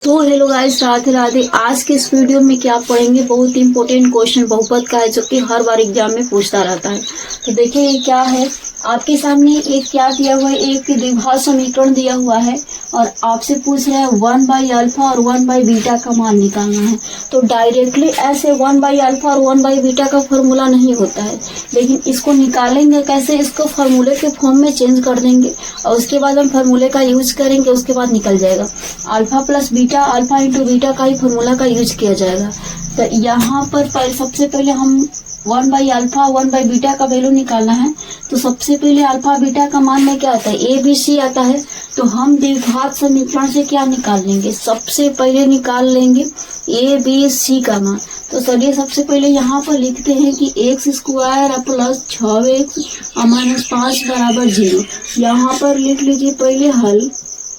तो hello guys, Radhe Radhe. आज के इस वीडियो में क्या पढ़ेंगे, बहुत इंपॉर्टेंट क्वेश्चन बहुपद का है जो कि हर बार एग्जाम में पूछता रहता है। तो देखिए ये क्या है, आपके सामने एक क्या दिया हुआ है, एक द्विघात समीकरण दिया हुआ है और आपसे पूछ रहा है 1/अल्फा और 1/बीटा का मान निकालना है। तो डायरेक्टली ऐसे 1/अल्फा और 1/बीटा का फॉर्मूला नहीं होता है, लेकिन इसको निकालेंगे कैसे, इसको फार्मूले के फॉर्म में चेंज कर देंगे और उसके बाद हम फार्मूले का यूज करेंगे, उसके बाद निकल जाएगा। Alpha plus beta, alpha into beta का ही फॉर्मूला का यूज किया जाएगा। तो यहाँ पर सबसे पहले हम 1/अल्फा 1/बीटा का वैल्यू निकालना है। तो सबसे पहले अल्फा बीटा का मान में क्या आता है, ए बी सी आता है। तो हम द्विघात समीकरण से क्या निकाल लेंगे, सबसे पहले निकाल लेंगे ए बी सी का मान। तो चलिए सबसे पहले यहाँ पर लिखते हैं कि x square plus 6x minus 5 बराबर 0। यहाँ पर लिख लीजिए पहले हल,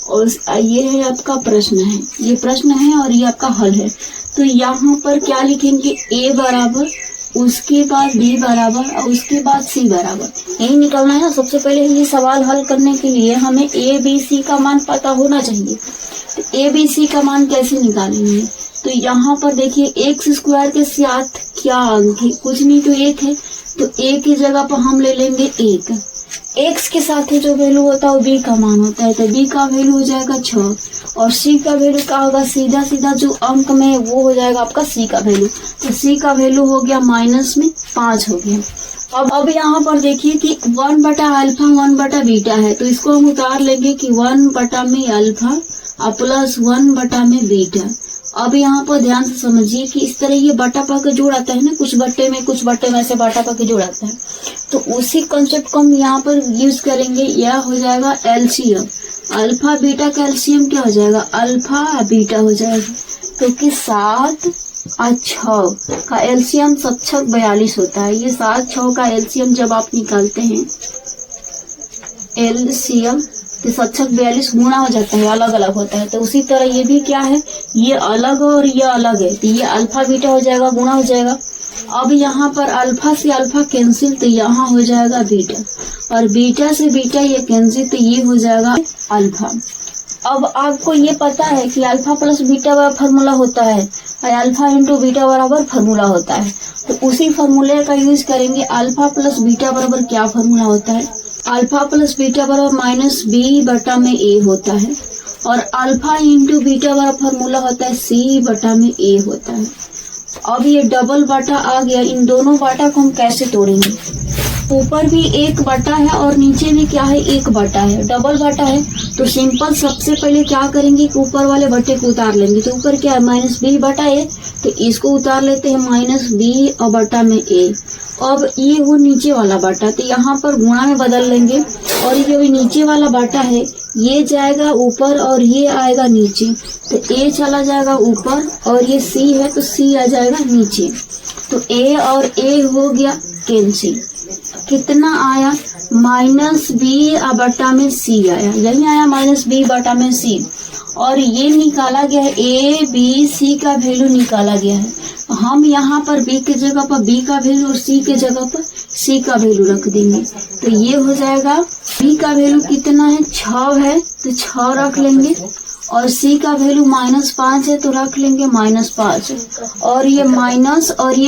और ये है आपका प्रश्न है, ये प्रश्न है और ये आपका हल है। तो यहाँ पर क्या लिखेंगे, a बराबर, उसके बाद b बराबर और उसके बाद c बराबर, यही निकलना है ना। सबसे पहले ये सवाल हल करने के लिए हमें a b c का मान पता होना चाहिए। तो a b c का मान कैसे निकालेंगे, तो यहाँ पर देखिए एक्स स्क्वायर के साथ क्या अंक है, कुछ नहीं तो एक है। तो a की जगह पर हम ले लेंगे 1। एक्स के साथ जो वैल्यू होता है वो बी का मान होता है, तो बी का वैल्यू हो जाएगा 6 और सी का वैल्यू क्या होगा, सीधा सीधा जो अंक में वो हो जाएगा आपका सी का वैल्यू। तो सी का वैल्यू हो गया माइनस में 5 हो गया। अब यहाँ पर देखिए कि 1/अल्फा 1/बीटा है, तो इसको हम उतार लेंगे कि 1 में अल्फा प्लस 1 में बीटा। अब यहाँ पर ध्यान से समझिए कि इस तरह ये बटा पा के जोड़ आता है ना, कुछ बट्टे में ऐसे बटा पा के जोड़ आता है। तो उसी कंसेप्ट को हम यहाँ पर यूज करेंगे, यह हो जाएगा एलसीएम। अल्फा बीटा का एलसीएम क्या हो जाएगा, अल्फा बीटा हो जाएगा। तो कि 7 और 6 का एलसीएम 42 होता है। ये 7 6 का एलसीएम जब आप निकालते हैं एलसीएम तो 42 गुणा हो जाता है, अलग अलग होता है। तो उसी तरह ये भी क्या है, ये अलग और ये अलग है, तो ये अल्फा बीटा हो जाएगा, गुणा हो जाएगा। अब यहाँ पर अल्फा से अल्फा कैंसिल, तो यहाँ हो जाएगा बीटा, और बीटा से बीटा ये कैंसिल, तो ये हो जाएगा अल्फा। अब आपको ये पता है कि अल्फा प्लस बीटा बराबर फार्मूला होता है और अल्फा इंटू बीटा बराबर फार्मूला होता है। तो उसी फार्मूले का यूज करेंगे। अल्फा प्लस बीटा बराबर क्या फार्मूला होता है, अल्फा प्लस बीटा बराबर माइनस बी बटा में ए होता है, और अल्फा इंटू बीटा बराबर फार्मूला होता है सी बटा में ए होता है। अब ये डबल बाटा आ गया, इन दोनों बाटा को हम कैसे तोड़ेंगे, ऊपर भी एक बटा है और नीचे भी क्या है, एक बटा है, डबल बटा है। तो सिंपल सबसे पहले क्या करेंगे कि ऊपर वाले बटे को उतार लेंगे। तो ऊपर क्या है, माइनस बी बटा ए, तो इसको उतार लेते हैं माइनस बी और बटा में ए। अब ये वो नीचे वाला बाटा, तो यहाँ पर गुणा में बदल लेंगे, और ये भी नीचे वाला बाटा है, ये जाएगा ऊपर और ये आएगा नीचे। तो ए चला जाएगा ऊपर और ये सी है तो सी आ जाएगा नीचे। तो ए और ए हो गया कैंसिल, कितना आया, माइनस बी बटा में सी आया, यही आया माइनस बी बटा में सी। और ये निकाला गया है, ए बी सी का वैल्यू निकाला गया है। हम यहाँ पर बी के जगह पर बी का वैल्यू और सी के जगह पर सी का वैल्यू रख देंगे। तो ये हो जाएगा, बी का वैल्यू कितना है, 6 है, तो 6 रख लेंगे, और सी का वैल्यू -5 है तो रख लेंगे -5, और ये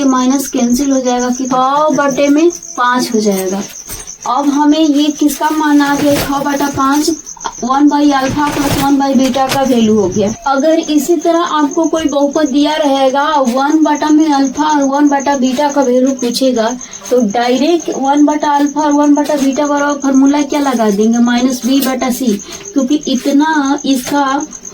माइनस कैंसिल हो जाएगा कि 6/5 हो जाएगा। अब हमें ये किसका मान आ गया, 6/5, 1/अल्फा प्लस 1/बीटा का वैल्यू हो गया। अगर इसी तरह आपको कोई बहुपद दिया रहेगा 1 में अल्फा और 1/बीटा का वैल्यू पूछेगा, तो डायरेक्ट 1/अल्फा और 1/बीटा बराबर फार्मूला क्या लगा देंगे, -b/c। क्योंकि इतना इसका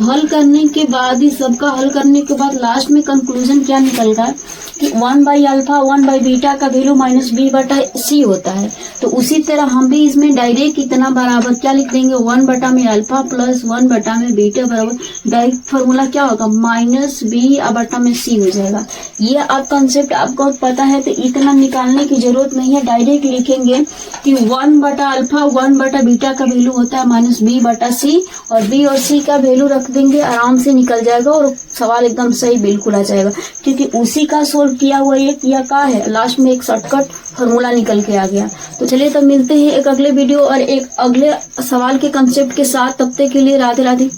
हल करने के बाद ही, सबका हल करने के बाद लास्ट में कंक्लूजन क्या निकलता है कि 1/अल्फा 1/बीटा का वैल्यू -b/c होता है। तो उसी तरह हम भी इसमें डायरेक्ट इतना बराबर क्या लिख देंगे, 1 में अल्फा प्लस 1 में बीटा बराबर डायरेक्ट फार्मूला क्या होगा, -b/c हो जाएगा। ये आप कंसेप्ट आपको पता है, तो इतना निकालने की जरूरत नहीं है, डायरेक्ट लिखेंगे कि 1/अल्फा 1/बीटा का वैल्यू होता है -b/c, और बी और सी का वैल्यू रख देंगे, आराम से निकल जाएगा और सवाल एकदम सही बिल्कुल आ जाएगा। क्योंकि उसी का सोल्व किया हुआ ये किया का है, लास्ट में एक शॉर्टकट फार्मूला निकल के आ गया। तो चलिए तब मिलते हैं एक अगले वीडियो और एक अगले सवाल के कंसेप्ट के साथ, तब तक के लिए राधे राधे।